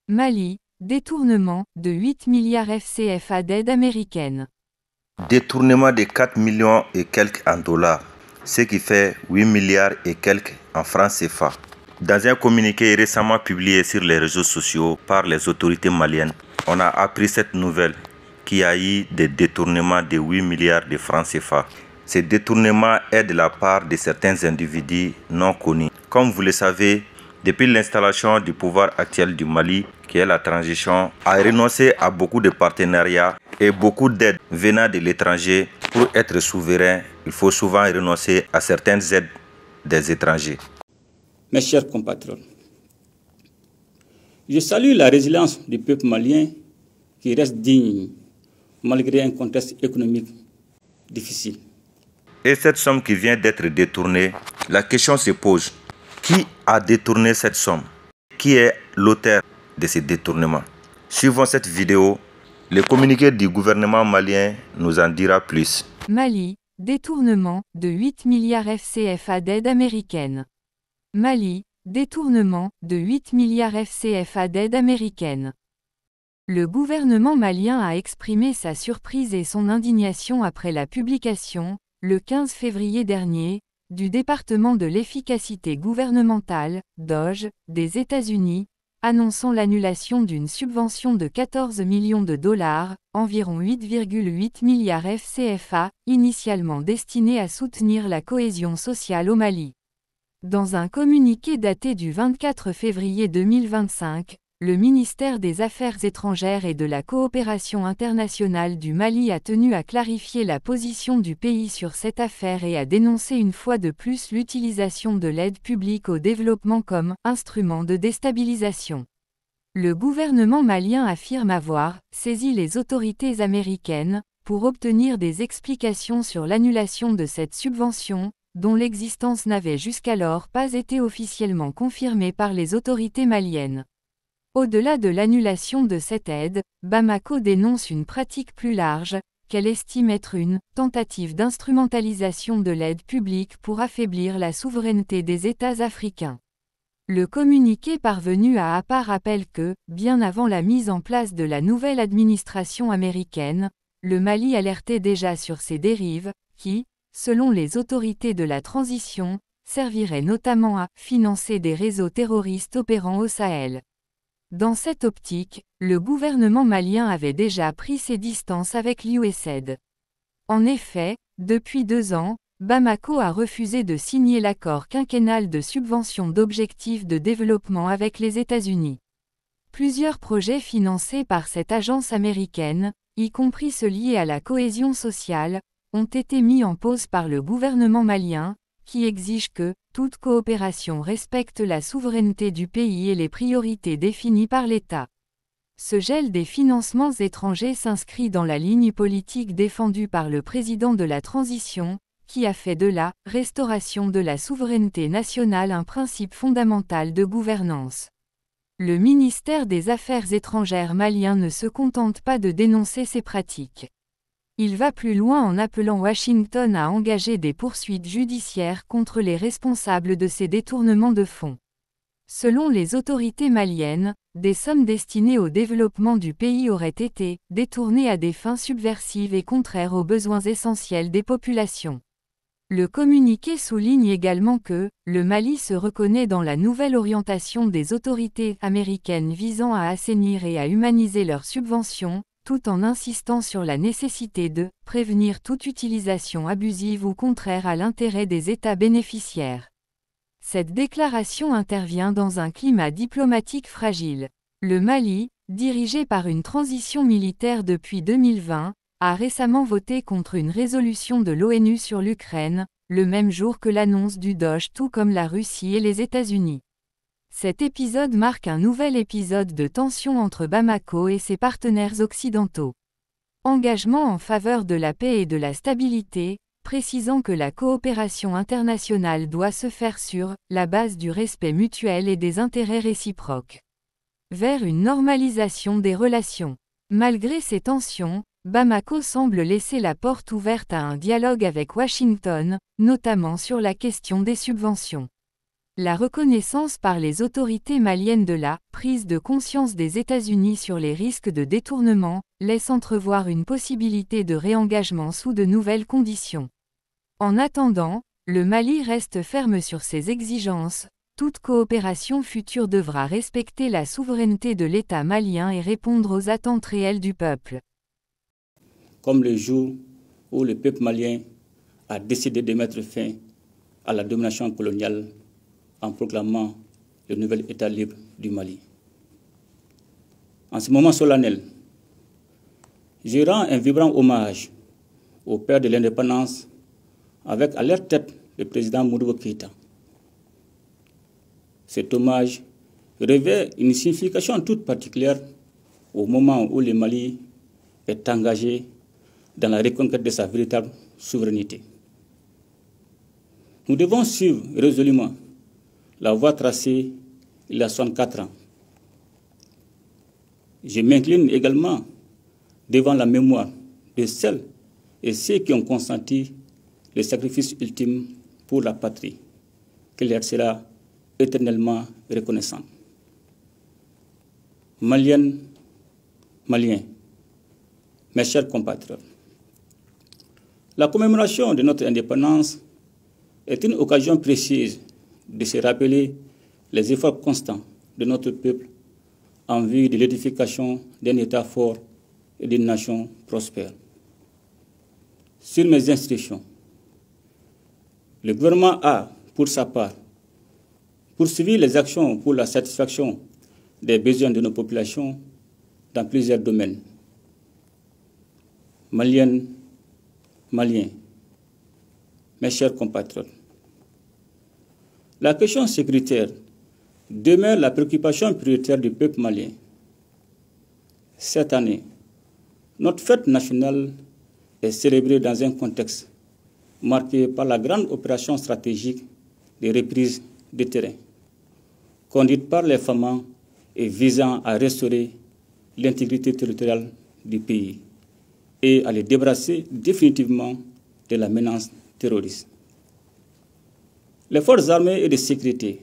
Mali, détournement de 8 milliards FCFA d'aide américaine. Détournement de 4 millions et quelques en dollars, ce qui fait 8 milliards et quelques en francs CFA. Dans un communiqué récemment publié sur les réseaux sociaux par les autorités maliennes, on a appris cette nouvelle qu'il y a eu des détournements de 8 milliards de francs CFA. Ces détournements est de la part de certains individus non connus. Comme vous le savez, depuis l'installation du pouvoir actuel du Mali, qui est la transition, a renoncé à beaucoup de partenariats et beaucoup d'aides venant de l'étranger. Pour être souverain, il faut souvent renoncer à certaines aides des étrangers. Mes chers compatriotes, je salue la résilience du peuple malien qui reste digne malgré un contexte économique difficile. Et cette somme qui vient d'être détournée, la question se pose, qui a détourné cette somme? Qui est l'auteur de ces détournements? Suivant cette vidéo, le communiqué du gouvernement malien nous en dira plus. Mali, détournement de 8 milliards FCFA d'aide américaine. Mali, détournement de 8 milliards FCFA d'aide américaine. Le gouvernement malien a exprimé sa surprise et son indignation après la publication, le 15 février dernier, du département de l'efficacité gouvernementale, DOGE, des États-Unis, annonçant l'annulation d'une subvention de 14 millions de dollars, environ 8,8 milliards FCFA, initialement destinée à soutenir la cohésion sociale au Mali. Dans un communiqué daté du 24 février 2025, le ministère des Affaires étrangères et de la coopération internationale du Mali a tenu à clarifier la position du pays sur cette affaire et a dénoncé une fois de plus l'utilisation de l'aide publique au développement comme instrument de déstabilisation. Le gouvernement malien affirme avoir saisi les autorités américaines pour obtenir des explications sur l'annulation de cette subvention, dont l'existence n'avait jusqu'alors pas été officiellement confirmée par les autorités maliennes. Au-delà de l'annulation de cette aide, Bamako dénonce une pratique plus large, qu'elle estime être une tentative d'instrumentalisation de l'aide publique pour affaiblir la souveraineté des États africains. Le communiqué parvenu à APA rappelle que, bien avant la mise en place de la nouvelle administration américaine, le Mali alertait déjà sur ces dérives, qui, selon les autorités de la transition, serviraient notamment à financer des réseaux terroristes opérant au Sahel. Dans cette optique, le gouvernement malien avait déjà pris ses distances avec l'USAID. En effet, depuis 2 ans, Bamako a refusé de signer l'accord quinquennal de subvention d'objectifs de développement avec les États-Unis. Plusieurs projets financés par cette agence américaine, y compris ceux liés à la cohésion sociale, ont été mis en pause par le gouvernement malien, qui exige que toute coopération respecte la souveraineté du pays et les priorités définies par l'État. Ce gel des financements étrangers s'inscrit dans la ligne politique défendue par le président de la transition, qui a fait de la restauration de la souveraineté nationale un principe fondamental de gouvernance. Le ministère des Affaires étrangères malien ne se contente pas de dénoncer ces pratiques. Il va plus loin en appelant Washington à engager des poursuites judiciaires contre les responsables de ces détournements de fonds. Selon les autorités maliennes, des sommes destinées au développement du pays auraient été détournées à des fins subversives et contraires aux besoins essentiels des populations. Le communiqué souligne également que le Mali se reconnaît dans la nouvelle orientation des autorités américaines visant à assainir et à humaniser leurs subventions, tout en insistant sur la nécessité de prévenir toute utilisation abusive ou contraire à l'intérêt des États bénéficiaires. Cette déclaration intervient dans un climat diplomatique fragile. Le Mali, dirigé par une transition militaire depuis 2020, a récemment voté contre une résolution de l'ONU sur l'Ukraine, le même jour que l'annonce du DOGE, tout comme la Russie et les États-Unis. Cet épisode marque un nouvel épisode de tension entre Bamako et ses partenaires occidentaux. Engagement en faveur de la paix et de la stabilité, précisant que la coopération internationale doit se faire sur la base du respect mutuel et des intérêts réciproques. Vers une normalisation des relations. Malgré ces tensions, Bamako semble laisser la porte ouverte à un dialogue avec Washington, notamment sur la question des subventions. La reconnaissance par les autorités maliennes de la prise de conscience des États-Unis sur les risques de détournement laisse entrevoir une possibilité de réengagement sous de nouvelles conditions. En attendant, le Mali reste ferme sur ses exigences. Toute coopération future devra respecter la souveraineté de l'État malien et répondre aux attentes réelles du peuple. Comme le jour où le peuple malien a décidé de mettre fin à la domination coloniale en proclamant le nouvel État libre du Mali. En ce moment solennel, je rends un vibrant hommage aux pères de l'indépendance avec à leur tête le président Modibo Keïta. Cet hommage revêt une signification toute particulière au moment où le Mali est engagé dans la reconquête de sa véritable souveraineté. Nous devons suivre résolument la voie tracée il y a 64 ans. Je m'incline également devant la mémoire de celles et ceux qui ont consenti le sacrifice ultime pour la patrie, qui leur sera éternellement reconnaissant. Maliennes, Maliens, mes chers compatriotes, la commémoration de notre indépendance est une occasion précieuse de se rappeler les efforts constants de notre peuple en vue de l'édification d'un État fort et d'une nation prospère. Sur mes instructions, le gouvernement a, pour sa part, poursuivi les actions pour la satisfaction des besoins de nos populations dans plusieurs domaines. Maliennes, Maliens, mes chers compatriotes, la question sécuritaire demeure la préoccupation prioritaire du peuple malien. Cette année, notre fête nationale est célébrée dans un contexte marqué par la grande opération stratégique de reprise de terrain, conduite par les FAMA et visant à restaurer l'intégrité territoriale du pays et à les débarrasser définitivement de la menace terroriste. Les forces armées et de sécurité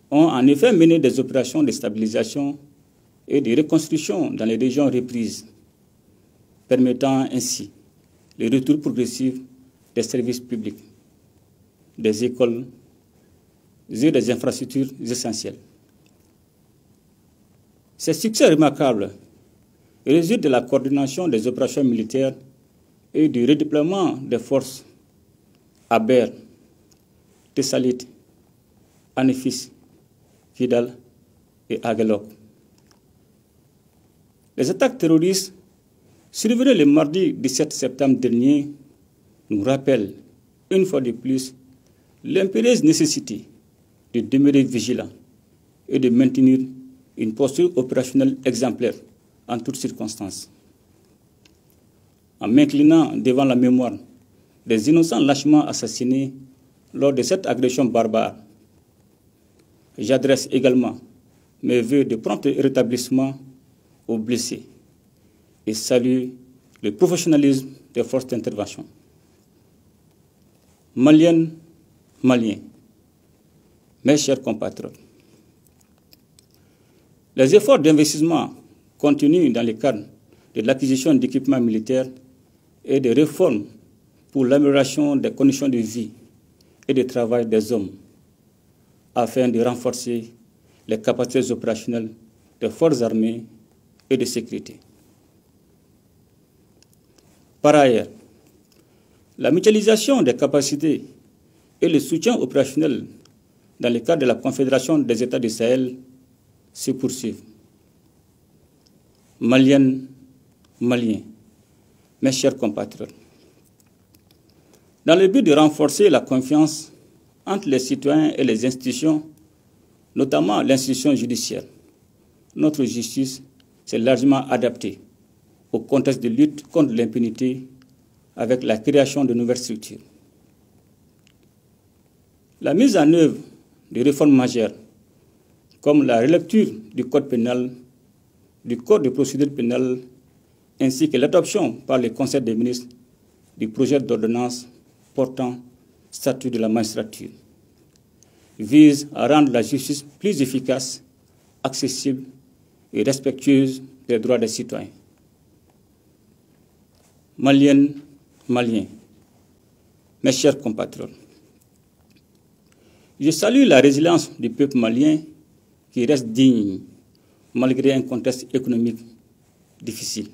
ont en effet mené des opérations de stabilisation et de reconstruction dans les régions reprises, permettant ainsi le retour progressif des services publics, des écoles et des infrastructures essentielles. Ces succès remarquables résultent de la coordination des opérations militaires et du redéploiement des forces à Ber, Tessalit, Anefis, Kidal et Aguelok. Les attaques terroristes survenues le mardi 17 septembre dernier nous rappellent, une fois de plus, l'impérieuse nécessité de demeurer vigilant et de maintenir une posture opérationnelle exemplaire en toutes circonstances. En m'inclinant devant la mémoire des innocents lâchement assassinés lors de cette agression barbare, j'adresse également mes vœux de prompt rétablissement aux blessés et salue le professionnalisme des forces d'intervention. Maliennes, Maliens, mes chers compatriotes, les efforts d'investissement continuent dans le cadre de l'acquisition d'équipements militaires et de réformes pour l'amélioration des conditions de vie et de travail des hommes, afin de renforcer les capacités opérationnelles des forces armées et de sécurité. Par ailleurs, la mutualisation des capacités et le soutien opérationnel dans le cadre de la Confédération des États du Sahel se poursuivent. Maliennes, Maliens, mes chers compatriotes, dans le but de renforcer la confiance entre les citoyens et les institutions, notamment l'institution judiciaire, notre justice s'est largement adaptée au contexte de lutte contre l'impunité avec la création de nouvelles structures. La mise en œuvre de réformes majeures, comme la relecture du Code pénal, du Code de procédure pénale, ainsi que l'adoption par le Conseil des ministres du projet d'ordonnance portant statut de la magistrature, vise à rendre la justice plus efficace, accessible et respectueuse des droits des citoyens. Maliennes, Maliens, mes chers compatriotes, je salue la résilience du peuple malien qui reste digne malgré un contexte économique difficile.